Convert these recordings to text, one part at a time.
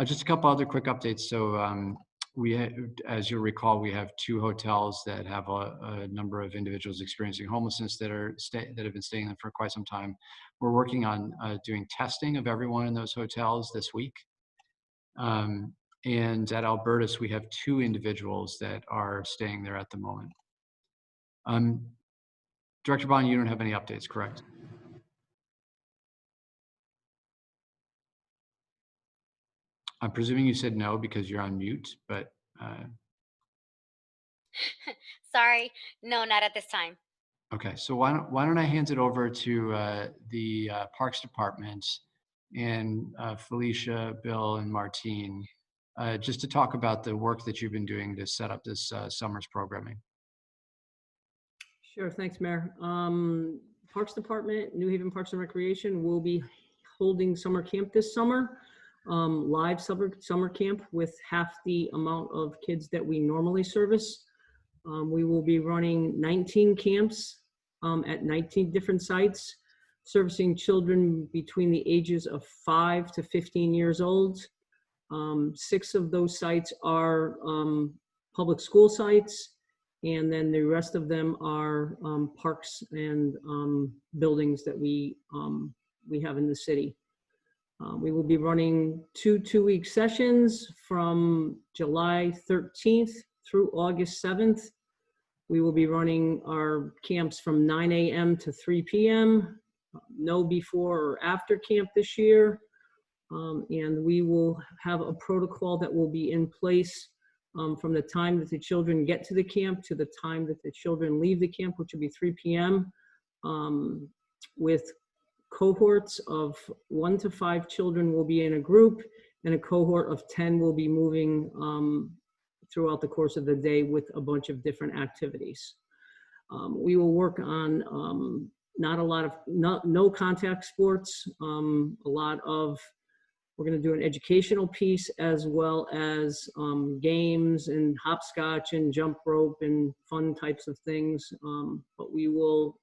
Just a couple other quick updates. So as you'll recall, we have 2 hotels that have a number of individuals experiencing homelessness that have been staying there for quite some time. We're working on doing testing of everyone in those hotels this week. And at Albertus, we have 2 individuals that are staying there at the moment. Director Bond, you don't have any updates, correct? I'm presuming you said no because you're on mute, but Sorry, no, not at this time. okay. So why don't I hand it over to the Parks Department and Felicia, Bill, and Martine, just to talk about the work that you've been doing to set up this summer's programming. Sure, thanks, Mayor. Parks Department, New Haven Parks and Recreation will be holding summer camp this summer. Live summer camp with half the amount of kids that we normally service. We will be running 19 camps at 19 different sites, servicing children between the ages of 5 to 15 years old. 6 of those sites are public school sites, and then the rest of them are parks and buildings that we have in the city. We will be running 2 two-week sessions from July 13th through August 7th. We will be running our camps from 9 a.m. to 3 p.m., no before or after camp this year. And we will have a protocol that will be in place from the time that the children get to the camp to the time that the children leave the camp, which will be 3 p.m., with cohorts of 1 to 5 children will be in a group, and a cohort of 10 will be moving throughout the course of the day with a bunch of different activities. We will work on no contact sports, we're going to do an educational piece as well as games and hopscotch and jump rope and fun types of things. But we will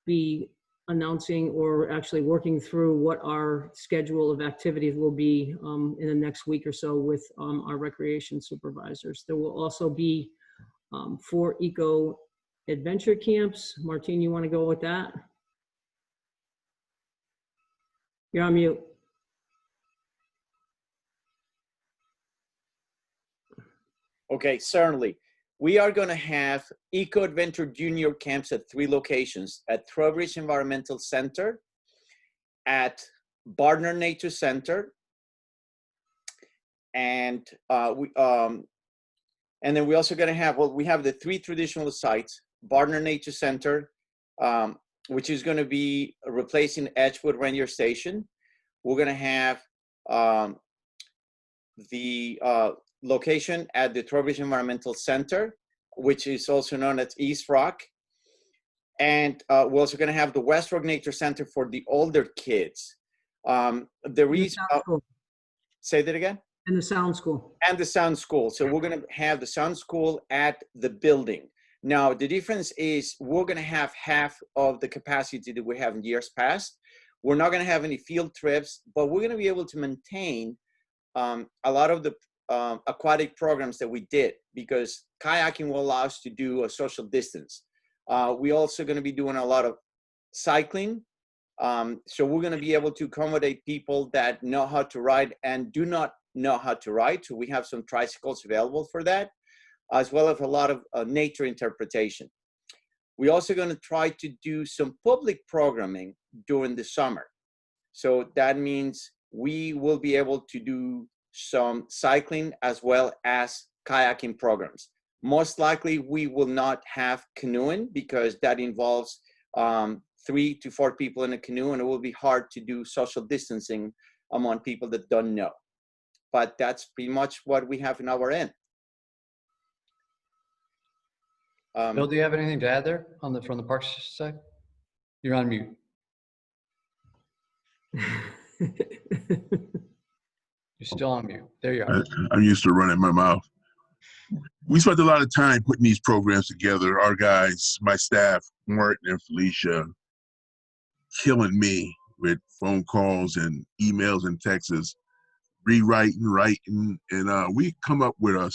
be announcing or actually working through what our schedule of activities will be in the next week or so with our recreation supervisors. There will also be 4 eco adventure camps. Martine, you want to go with that? You're on mute. Okay, certainly. We are going to have Eco Adventure Junior camps at 3 locations: at Trowbridge Environmental Center, at Barnard Nature Center, and then we're also going to have, we have the 3 traditional sites: Barnard Nature Center, which is going to be replacing Edgewood Ranger Station. We're going to have the location at the Trowbridge Environmental Center, which is also known as East Rock. And we're also going to have the West Rock Nature Center for the older kids. Say that again? And the sound school. And the sound school. So we're going to have the sound school at the building. Now, the difference is we're going to have half of the capacity that we have in years past. We're not going to have any field trips, but we're going to be able to maintain a lot of the aquatic programs that we did, because kayaking will allow us to do a social distance. We're also going to be doing a lot of cycling. So we're going to be able to accommodate people that know how to ride and do not know how to ride. So we have some tricycles available for that, as well as a lot of nature interpretation. We're also going to try to do some public programming during the summer. So that means we will be able to do some cycling as well as kayaking programs. Most likely we will not have canoeing, because that involves 3 to 4 people in a canoe, and it will be hard to do social distancing among people that don't know. But that's pretty much what we have in our end. Bill, do you have anything to add there from the parks side? You're on mute. You're still on mute. There you are. I'm used to running my mouth. We spent a lot of time putting these programs together. Our guys, my staff, Martin and Felicia, killing me with phone calls and emails and texts. rewriting, writing, and we come up with a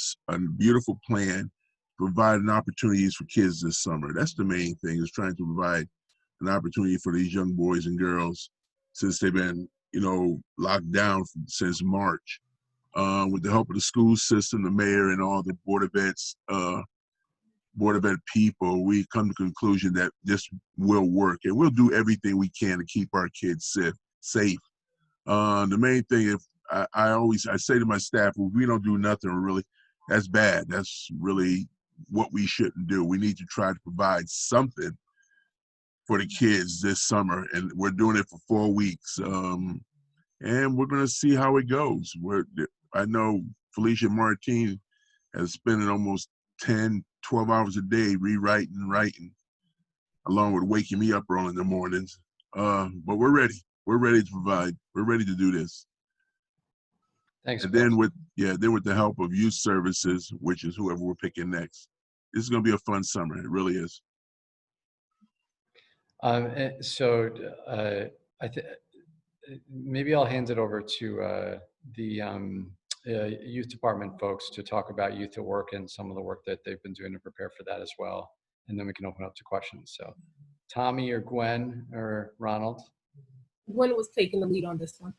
beautiful plan, providing opportunities for kids this summer. That's the main thing, is trying to provide an opportunity for these young boys and girls since they've been, locked down since March. With the help of the school system, the mayor, and all the Board of Ed people, we come to the conclusion that this will work, and we'll do everything we can to keep our kids safe. The main thing, if I say to my staff, if we don't do nothing, really, that's bad. That's really what we shouldn't do. We need to try to provide something for the kids this summer, and we're doing it for 4 weeks. And we're going to see how it goes. I know Felicia Martin has spent almost 10, 12 hours a day rewriting and writing, along with waking me up early in the mornings. But we're ready. We're ready to provide. We're ready to do this. Thanks. And then with the help of youth services, which is whoever we're picking next, this is going to be a fun summer. It really is. Maybe I'll hand it over to the youth department folks to talk about youth at work and some of the work that they've been doing to prepare for that as well. And then we can open up to questions. So Tommy or Gwen or Ronald? Gwen was taking the lead on this one.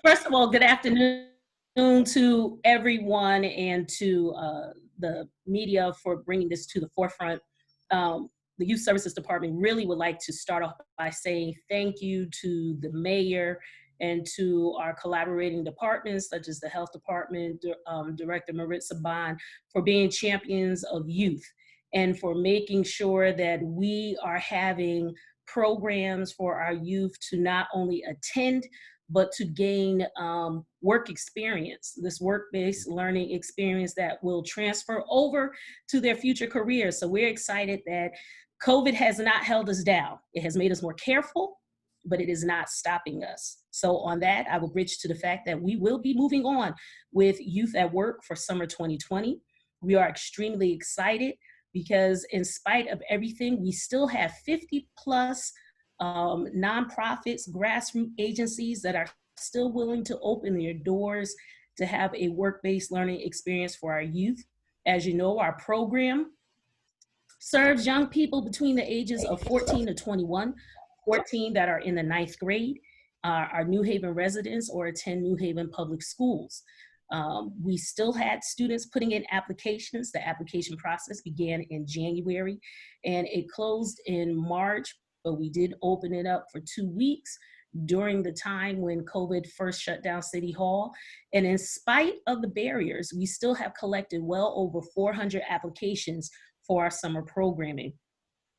First of all, good afternoon to everyone and to the media for bringing this to the forefront. The Youth Services Department really would like to start off by saying thank you to the mayor and to our collaborating departments, such as the Health Department, Director Maritza Bond, for being champions of youth and for making sure that we are having programs for our youth to not only attend, but to gain work experience, this work-based learning experience that will transfer over to their future careers. So we're excited that COVID has not held us down. It has made us more careful, but it is not stopping us. So on that, I will bridge to the fact that we will be moving on with Youth at Work for summer 2020. We are extremely excited because in spite of everything, we still have 50 plus nonprofits, grassroots agencies that are still willing to open their doors to have a work-based learning experience for our youth. As you know, our program serves young people between the ages of 14 to 21, 14 that are in the 9th grade, are New Haven residents or attend New Haven public schools. We still had students putting in applications. The application process began in January and it closed in March, but we did open it up for 2 weeks during the time when COVID first shut down City Hall. And in spite of the barriers, we still have collected well over 400 applications for our summer programming.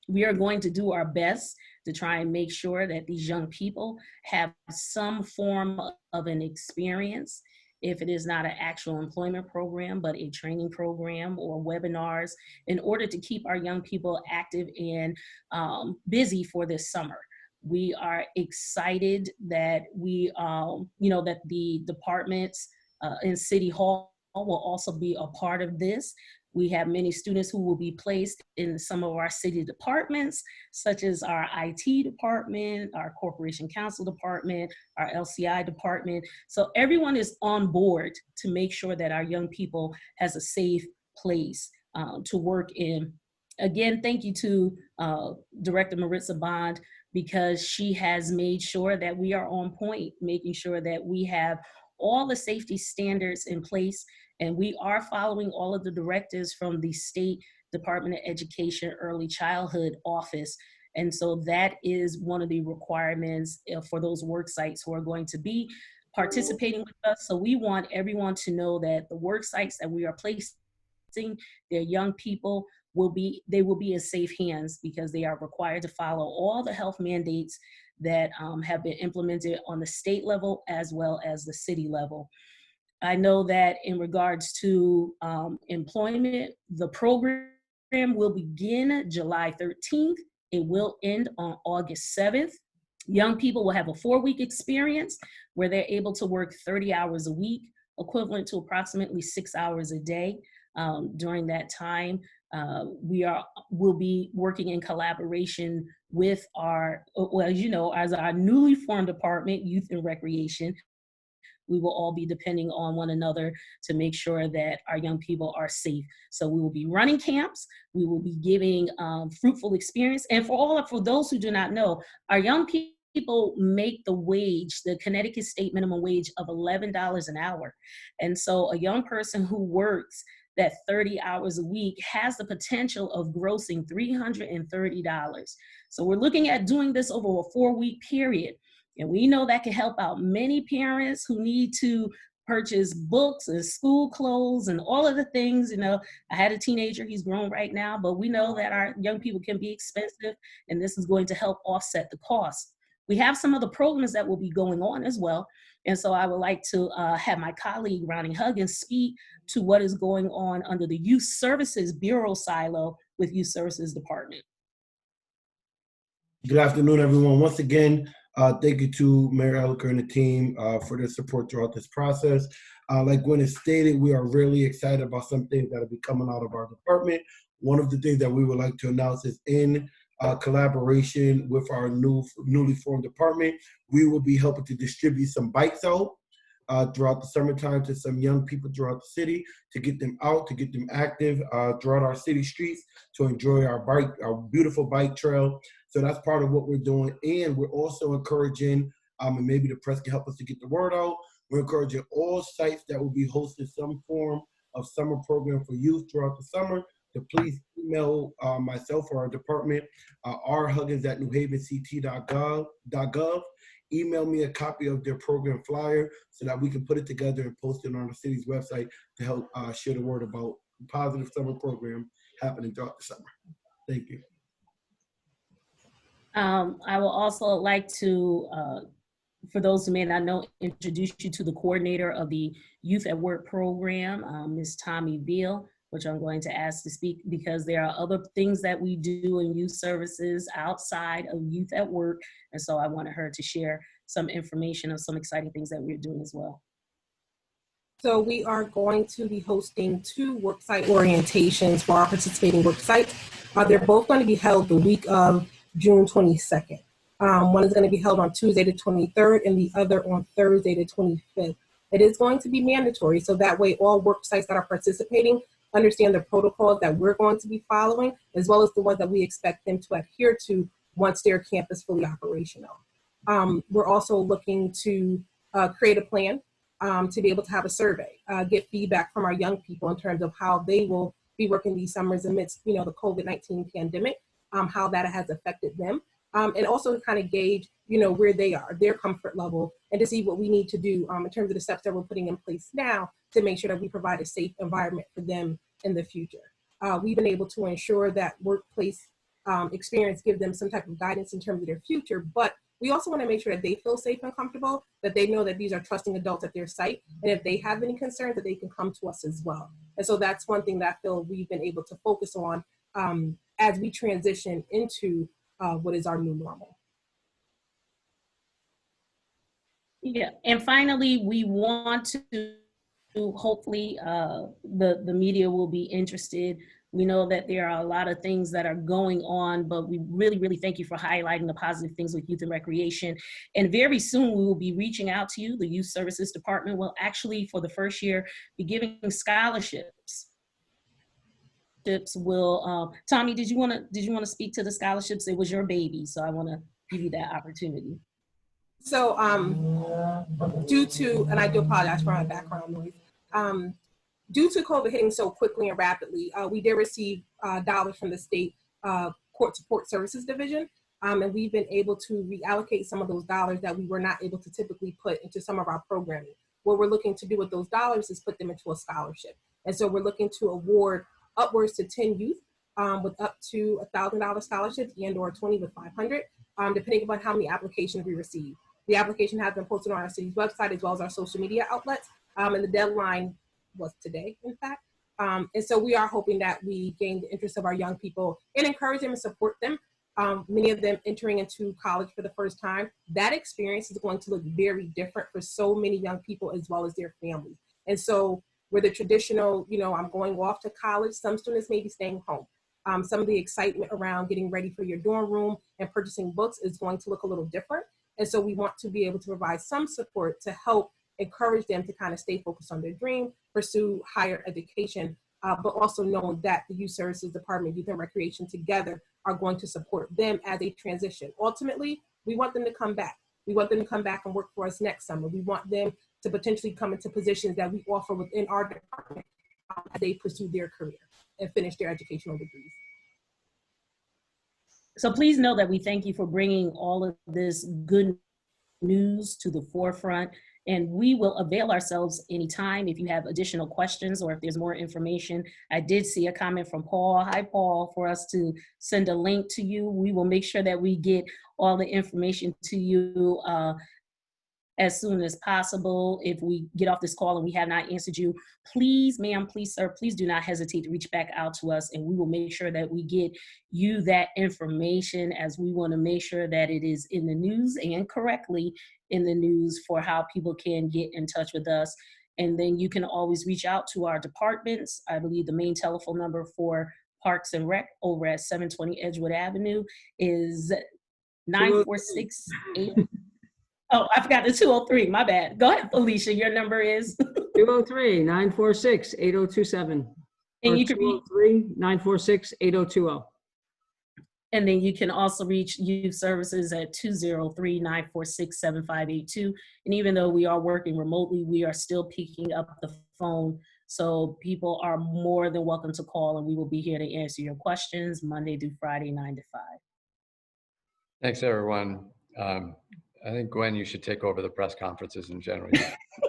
We are going to do our best to try and make sure that these young people have some form of an experience, if it is not an actual employment program, but a training program or webinars, in order to keep our young people active and busy for this summer. We are excited that that the departments in City Hall will also be a part of this. We have many students who will be placed in some of our city departments, such as our IT department, our Corporation Council department, our LCI department. So everyone is on board to make sure that our young people has a safe place to work in. Again, thank you to Director Maritza Bond, because she has made sure that we are on point, making sure that we have all the safety standards in place, and we are following all of the directives from the State Department of Education Early Childhood Office. And so that is one of the requirements for those work sites who are going to be participating with us. So we want everyone to know that the work sites that we are placing their young people will be in safe hands, because they are required to follow all the health mandates that have been implemented on the state level as well as the city level. I know that in regards to employment, the program will begin July 13th. It will end on August 7th. Young people will have a 4-week experience where they're able to work 30 hours a week, equivalent to approximately 6 hours a day. During that time, we'll be working in collaboration with our, well, you know, as our newly formed department, Youth and Recreation, we will all be depending on one another to make sure that our young people are safe. So we will be running camps. We will be giving fruitful experience. And for those who do not know, our young people make the wage, the Connecticut state minimum wage of $11 an hour. And so a young person who works that 30 hours a week has the potential of grossing $330. So we're looking at doing this over a 4-week period. And we know that can help out many parents who need to purchase books and school clothes and all of the things. You know, I had a teenager, he's grown right now, but we know that our young people can be expensive, and this is going to help offset the cost. We have some other programs that will be going on as well. And so I would like to have my colleague, Ronnie Huggins, speak to what is going on under the Youth Services Bureau silo with Youth Services Department. Good afternoon, everyone. Once again, thank you to Mayor Elicker and the team for their support throughout this process. Like Gwen has stated, we are really excited about some things that will be coming out of our department. One of the things that we would like to announce is in collaboration with our newly formed department, we will be helping to distribute some bikes out throughout the summertime to some young people throughout the city to get them out, to get them active throughout our city streets, to enjoy our beautiful bike trail. So that's part of what we're doing. And we're also encouraging, and maybe the press can help us to get the word out, we're encouraging all sites that will be hosting some form of summer program for youth throughout the summer to please email myself or our department, rhuggins@newhavenct.gov. Email me a copy of their program flyer so that we can put it together and post it on the city's website to help share the word about positive summer program happening throughout the summer. Thank you. I will also like to, for those who may not know, introduce you to the coordinator of the Youth at Work program, Ms. Tommy Beal, which I'm going to ask to speak because there are other things that we do in youth services outside of Youth at Work. And so I wanted her to share some information of some exciting things that we're doing as well. So we are going to be hosting 2 worksite orientations for our participating worksites. They're both going to be held the week of June 22nd. One is going to be held on Tuesday the 23rd and the other on Thursday the 25th. It is going to be mandatory, so that way all worksites that are participating understand the protocols that we're going to be following, as well as the ones that we expect them to adhere to once their camp is fully operational. We're also looking to create a plan to be able to have a survey, get feedback from our young people in terms of how they will be working these summers amidst, the COVID-19 pandemic, how that has affected them, and also to kind of gauge, where they are, their comfort level, and to see what we need to do in terms of the steps that we're putting in place now to make sure that we provide a safe environment for them in the future. We've been able to ensure that workplace experience give them some type of guidance in terms of their future, but we also want to make sure that they feel safe and comfortable, that they know that these are trusting adults at their site, and if they have any concerns, that they can come to us as well. And so that's one thing that I feel we've been able to focus on as we transition into what is our new normal. Yeah, and finally, we want to hopefully the media will be interested. We know that there are a lot of things that are going on, but we really, really thank you for highlighting the positive things with Youth and Recreation. And very soon we will be reaching out to you. The Youth Services Department will actually, for the first year, be giving scholarships. Tommy, did you want to speak to the scholarships? It was your baby, so I want to give you that opportunity. So due to, and I do apologize for my background noise, due to COVID hitting so quickly and rapidly, we did receive dollars from the state Court Support Services Division, and we've been able to reallocate some of those dollars that we were not able to typically put into some of our programming. What we're looking to do with those dollars is put them into a scholarship. And so we're looking to award upwards to 10 youth with up to $1,000 scholarships and/or 20 with 500, depending upon how many applications we receive. The application has been posted on our city's website as well as our social media outlets, and the deadline was today, in fact. And so we are hoping that we gain the interest of our young people and encourage them and support them. Many of them entering into college for the first time. That experience is going to look very different for so many young people as well as their families. And so where the traditional, I'm going off to college, some students may be staying home. Some of the excitement around getting ready for your dorm room and purchasing books is going to look a little different. And so we want to be able to provide some support to help encourage them to kind of stay focused on their dream, pursue higher education, but also knowing that the Youth Services Department, Youth and Recreation together are going to support them as they transition. Ultimately, we want them to come back. We want them to come back and work for us next summer. We want them to potentially come into positions that we offer within our department as they pursue their career and finish their educational degrees. So please know that we thank you for bringing all of this good news to the forefront, and we will avail ourselves anytime if you have additional questions or if there's more information. I did see a comment from Paul. Hi, Paul, for us to send a link to you. We will make sure that we get all the information to you as soon as possible. If we get off this call and we have not answered you, please, ma'am, please, sir, please do not hesitate to reach back out to us, and we will make sure that we get you that information, as we want to make sure that it is in the news and correctly in the news for how people can get in touch with us. And then you can always reach out to our departments. I believe the main telephone number for Parks and Rec over at 720 Edgewood Avenue is 9468. Oh, I forgot the 203. My bad. Go ahead, Felicia. Your number is 203-946-8027. and you can reach, 203-946-8020. and then you can also reach Youth Services at 203-946-7582. And even though we are working remotely, we are still picking up the phone. So people are more than welcome to call, and we will be here to answer your questions Monday through Friday, 9 to 5. Thanks, everyone. I think, Gwen, you should take over the press conferences in general.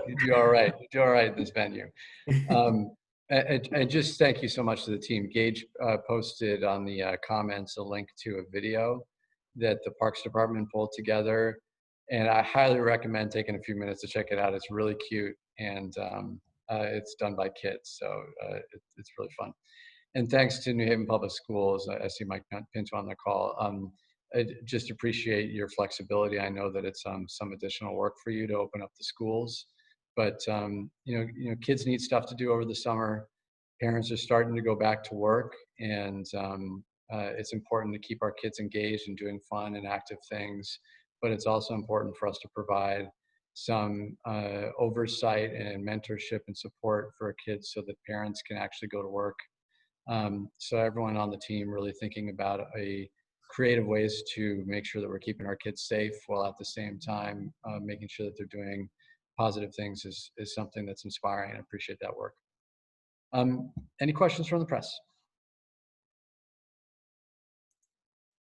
You do all right. You do all right in this venue. And just thank you so much to the team. Gage posted on the comments a link to a video that the Parks Department pulled together. And I highly recommend taking a few minutes to check it out. It's really cute, and it's done by kids. So it's really fun. And thanks to New Haven Public Schools. I see Mike Pinto on the call. I just appreciate your flexibility. I know that it's some additional work for you to open up the schools, but you know, kids need stuff to do over the summer. Parents are starting to go back to work, and it's important to keep our kids engaged and doing fun and active things. But it's also important for us to provide some oversight and mentorship and support for our kids, so that parents can actually go to work. So everyone on the team really thinking about creative ways to make sure that we're keeping our kids safe, while at the same time making sure that they're doing positive things is something that's inspiring. I appreciate that work. Any questions from the press?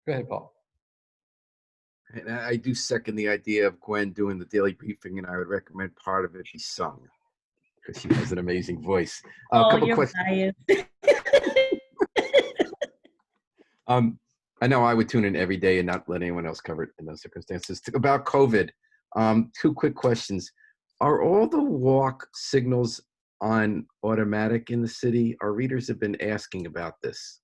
Go ahead, Paul. And I do second the idea of Gwen doing the daily briefing, and I would recommend part of it be sung, because she has an amazing voice. A couple questions. I know I would tune in every day and not let anyone else cover it in those circumstances. About COVID, two quick questions. Are all the walk signals on automatic in the city? Our readers have been asking about this.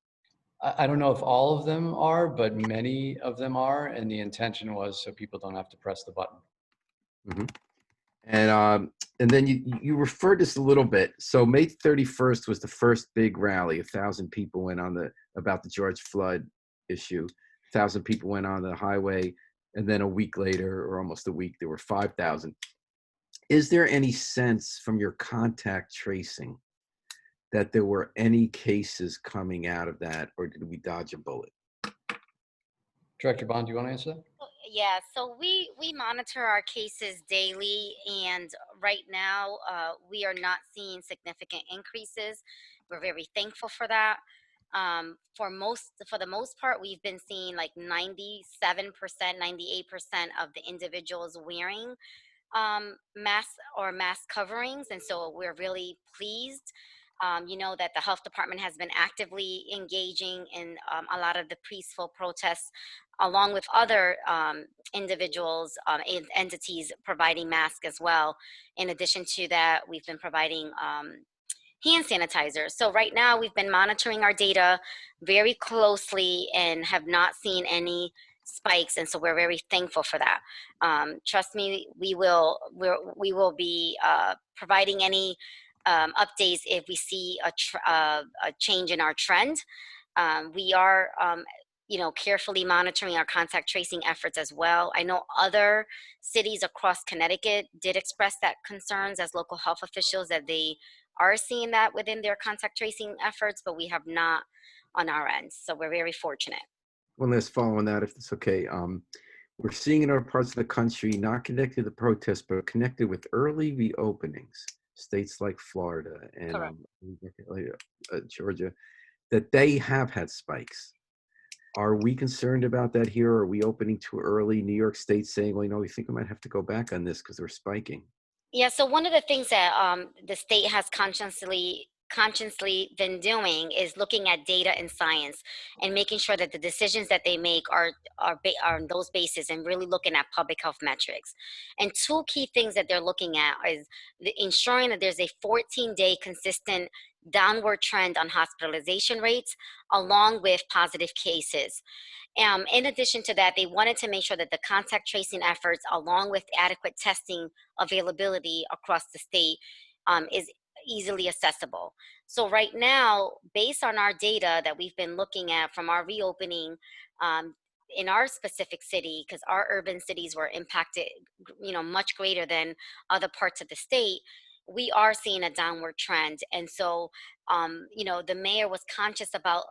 I don't know if all of them are, but many of them are, and the intention was so people don't have to press the button. Mm-hmm. And then you referred this a little bit. So May 31st was the first big rally. 1,000 people went on about the George Floyd issue. 1,000 people went on the highway, and then a week later, or almost a week, there were 5,000. Is there any sense from your contact tracing that there were any cases coming out of that, or did we dodge a bullet? Director Bond, do you want to answer that? Yeah, so we monitor our cases daily, and right now we are not seeing significant increases. We're very thankful for that. For the most part, we've been seeing like 97%, 98% of the individuals wearing masks or mask coverings, and so we're really pleased. You know that the health department has been actively engaging in a lot of the peaceful protests, along with other individuals and entities providing masks as well. In addition to that, we've been providing hand sanitizer. So right now we've been monitoring our data very closely and have not seen any spikes, and so we're very thankful for that. Trust me, we will be providing any updates if we see a change in our trend. We are, carefully monitoring our contact tracing efforts as well. I know other cities across Connecticut did express that concerns as local health officials that they are seeing that within their contact tracing efforts, but we have not on our end. So we're very fortunate. One last follow on that, if it's okay. We're seeing in other parts of the country, not connected to the protests, but connected with early reopenings, states like Florida and Georgia, that they have had spikes. Are we concerned about that here? Are we opening too early? New York State saying, well, we think we might have to go back on this because they're spiking. Yeah, so one of the things that the state has consciously been doing is looking at data and science and making sure that the decisions that they make are on those bases and really looking at public health metrics. And two key things that they're looking at is ensuring that there's a 14-day consistent downward trend on hospitalization rates along with positive cases. In addition to that, they wanted to make sure that the contact tracing efforts, along with adequate testing availability across the state, is easily accessible. So right now, based on our data that we've been looking at from our reopening in our specific city, because our urban cities were impacted, much greater than other parts of the state, we are seeing a downward trend. And so, the mayor was conscious about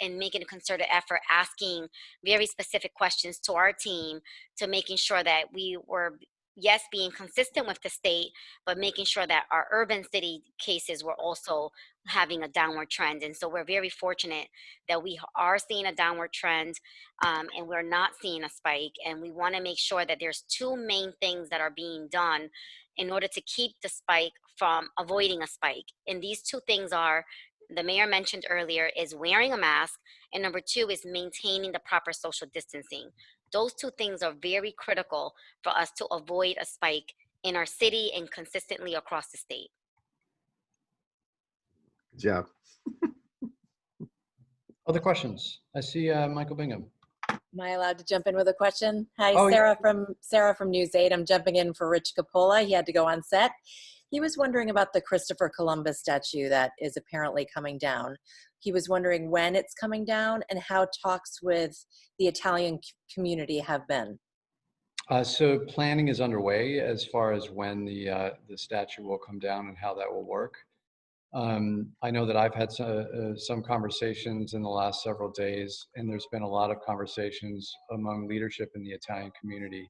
and making a concerted effort asking very specific questions to our team to making sure that we were, yes, being consistent with the state, but making sure that our urban city cases were also having a downward trend. And so we're very fortunate that we are seeing a downward trend and we're not seeing a spike. And we want to make sure that there's two main things that are being done in order to keep the spike from avoiding a spike. And these two things are, the mayor mentioned earlier, is wearing a mask, and number two is maintaining the proper social distancing. Those two things are very critical for us to avoid a spike in our city and consistently across the state. Good job. Other questions? I see Michael Bingham. Am I allowed to jump in with a question? Hi, Oh, yeah. Sarah from News 8. I'm jumping in for Rich Capola. He had to go on set. He was wondering about the Christopher Columbus statue that is apparently coming down. He was wondering when it's coming down and how talks with the Italian community have been. So planning is underway as far as when the statue will come down and how that will work. I know that I've had some conversations in the last several days, and there's been a lot of conversations among leadership in the Italian community.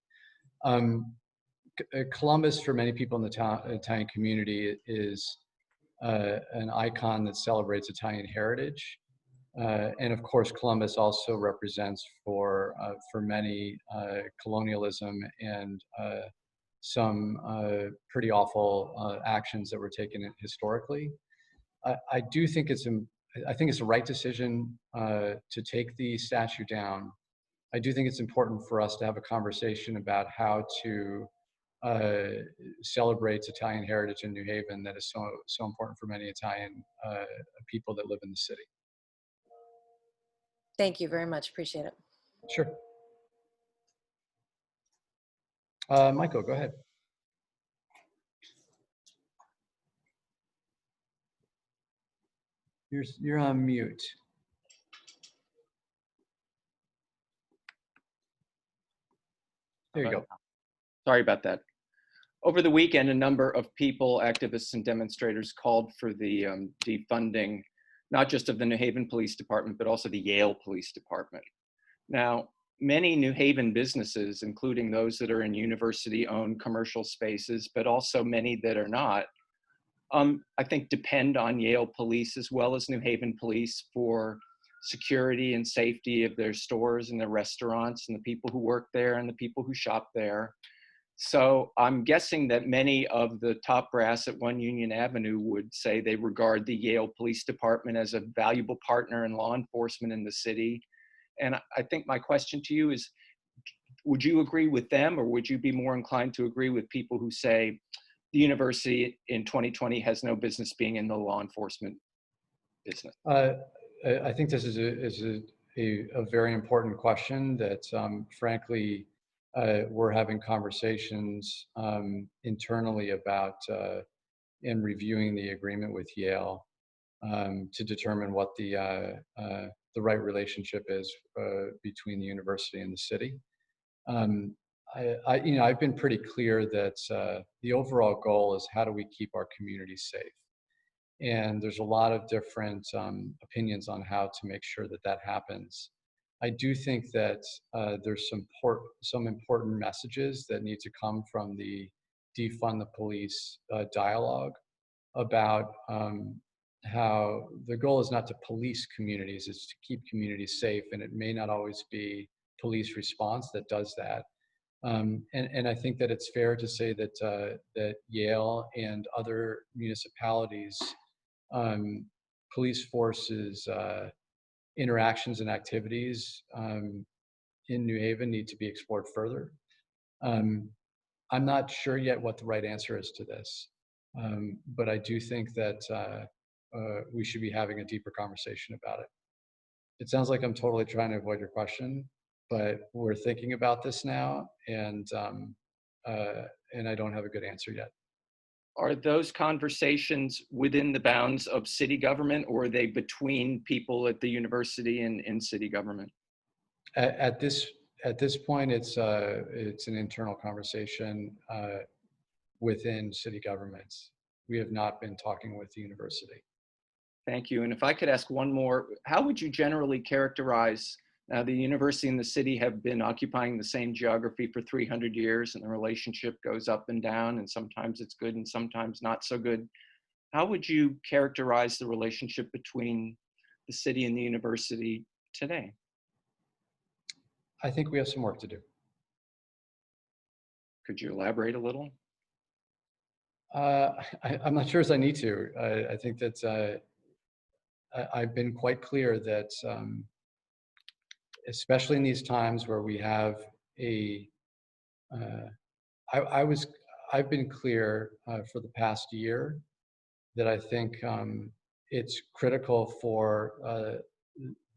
Columbus, for many people in the Italian community, is an icon that celebrates Italian heritage. And of course, Columbus also represents for many colonialism and some pretty awful actions that were taken historically. I do think I think it's the right decision to take the statue down. I do think it's important for us to have a conversation about how to celebrate Italian heritage in New Haven that is so important for many Italian people that live in the city. Thank you very much. Appreciate it. Sure. Michael, go ahead. You're on mute. There you go. Sorry about that. Over the weekend, a number of people, activists and demonstrators called for the defunding, not just of the New Haven Police Department, but also the Yale Police Department. Now, many New Haven businesses, including those that are in university-owned commercial spaces, but also many that are not, I think depend on Yale Police as well as New Haven Police for security and safety of their stores and their restaurants and the people who work there and the people who shop there. So I'm guessing that many of the top brass at One Union Avenue would say they regard the Yale Police Department as a valuable partner in law enforcement in the city. And I think my question to you is, would you agree with them, or would you be more inclined to agree with people who say the university in 2020 has no business being in the law enforcement business? I think this is a very important question that, frankly, we're having conversations internally about in reviewing the agreement with Yale to determine what the the right relationship is between the university and the city. I've been pretty clear that the overall goal is how do we keep our communities safe? And there's a lot of different opinions on how to make sure that that happens. I do think that there's some important messages that need to come from the defund the police dialogue about how the goal is not to police communities, it's to keep communities safe, and it may not always be police response that does that. And I think that it's fair to say that that Yale and other municipalities, police forces, interactions and activities in New Haven need to be explored further. I'm not sure yet what the right answer is to this, but I do think that we should be having a deeper conversation about it. It sounds like I'm totally trying to avoid your question, but we're thinking about this now, and I don't have a good answer yet. Are those conversations within the bounds of city government, or are they between people at the university and city government? At this point, it's an internal conversation within city governments. We have not been talking with the university. Thank you. And if I could ask one more, how would you generally characterize, the university and the city have been occupying the same geography for 300 years, and the relationship goes up and down, and sometimes it's good and sometimes not so good. How would you characterize the relationship between the city and the university today? I think we have some work to do. Could you elaborate a little? I'm not sure as I need to. I think that I've been quite clear that especially in these times where we have I've been clear for the past year that I think it's critical for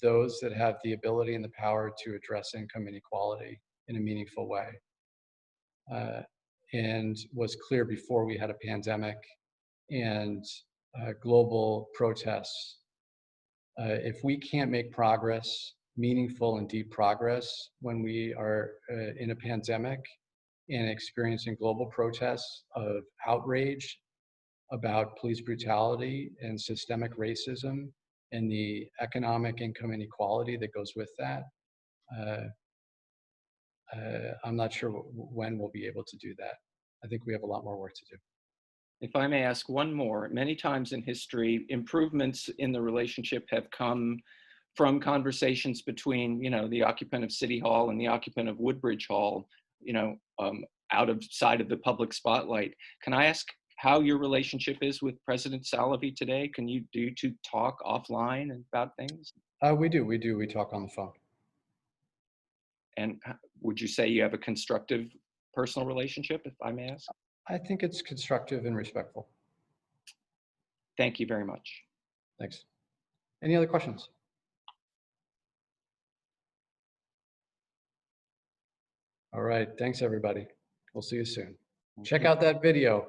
those that have the ability and the power to address income inequality in a meaningful way. And was clear before we had a pandemic and global protests. If we can't make progress, meaningful and deep progress, when we are in a pandemic and experiencing global protests of outrage about police brutality and systemic racism and the economic income inequality that goes with that, I'm not sure when we'll be able to do that. I think we have a lot more work to do. If I may ask one more, many times in history, improvements in the relationship have come from conversations between, the occupant of City Hall and the occupant of Woodbridge Hall, out of sight of the public spotlight. Can I ask how your relationship is with President Salovey today? Can you talk offline about things? We do. We talk on the phone. And would you say you have a constructive personal relationship, if I may ask? I think it's constructive and respectful. Thank you very much. Thanks. Any other questions? All right. Thanks, everybody. We'll see you soon. Check out that video.